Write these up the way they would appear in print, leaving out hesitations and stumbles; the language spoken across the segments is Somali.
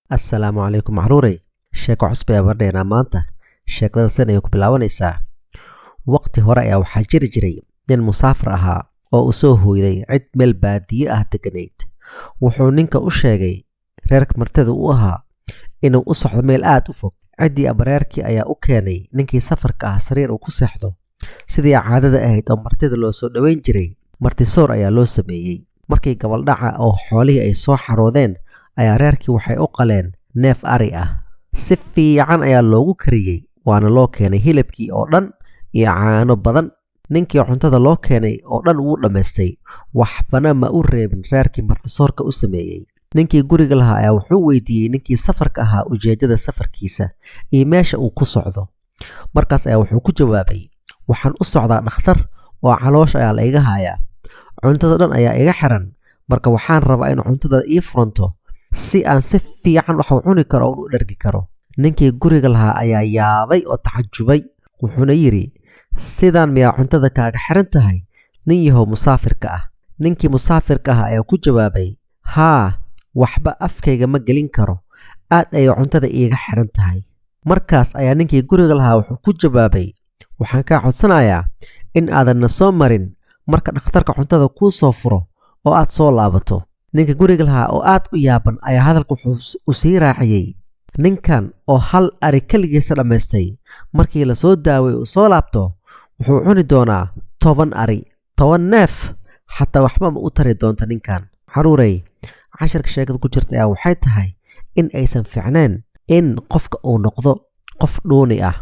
Assalaamu calaykum caruurey. Sheeko cusub ayaa bardheynaa maanta. Sheekada san ayay ku bilaabanaysaa. Waqti hore ayaa waxaa jiri jiray nin musaafir ahaa oo u soo hooyday cid meel baadiye ah deganayd. Wuxuu ninka u sheegay reerka martida u ahaa inuu u socdo meel aad u fog. Ciddii abareerkii ayaa u keenay ninkii safarka ah sariir uu ku seexdo. Sidii caadada ahayd oo martida loo soo dhaweyn jiray, martisoor ayaa loo sameeyey. Markii gabaldhaca oo xoolihii ay soo xaroodeen ayaa reerkii waxay u qaleen neef ari ah. Si fiican ayaa loogu kariyey, waana loo keenay hilibkii oo dhan iyo caano badan. Ninkii cuntada loo keenay oo dhan wuu dhammaystay, waxbana ma u reebin reerkii martisoorka u sameeyey. Ninkii guriga lahaa ayaa wuxuu weydiiyey ninkii safarka ahaa ujeedada safarkiisa iyo meesha uu ku socdo. Markaas ayaa wuxuu ku jawaabay, waxaan u socdaa dhakhtar oo caloosha ayaa la iga hayaa. Cuntada dhan ayaa iga xiran, marka waxaan rabaa in cuntada ii furanto si aan si fiican wax u cuni karo oo u dhergi karo. Ninkii guriga lahaa ayaa yaabay oo tacajubay, wuxuuna yiri, sidaan miyaa cuntada kaaga xiran tahay nin yahow musaafirka ah? Ninkii musaafirka ah ayaa ku jawaabay, haa, waxba afkayga ma gelin karo, aad ayay cuntada iiga xiran tahay. Markaas ayaa ninkii guriga lahaa wuxuu ku jawaabay, waxaan kaa codsanayaa in aadan na soo marin marka dhakhtarka cuntada kuu soo furo oo aad soo laabato. Ninka guriga lahaa oo aad u yaaban ayaa hadalka wuxuu u sii raaciyey, ninkan oo hal ari kaligiisa dhammaystay markii la soo daaway uu soo laabto wuxuu cuni doonaa 10 ari, 10 neef, xataa waxba ma u tari doonta ninkan. Caruurey, casharka sheekada ku jirta ayaa waxay tahay in aysan fiicneen in qofka uu noqdo qof dhuuni ah.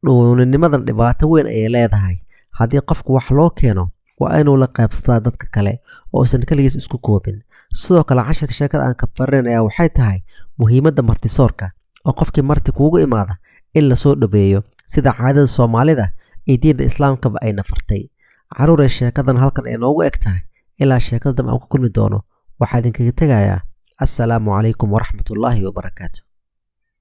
Dhuuninimadan dhibaato weyn ayay leedahay. Haddii qofku wax loo keeno waa inuu la qaybsadaa dadka kale oo aysan kaligiis isku koobin. Sidoo kale casharka sheekada aan ka baran ayaa waxay tahay muhiimadda martisoorka oo qofkii marti kuugu imaada in la soo dhaweeyo sida caadada Soomaalida iyo diinta Islaamkaba ay nafartay. Caruurey, sheekadan halkan ay noogu eg tahay. Ilaa sheekada dambe aan ku kulmi doono, waxaa idinkaga tegayaa assalaamu calaykum waraxmatullaahi wabarakaatuh.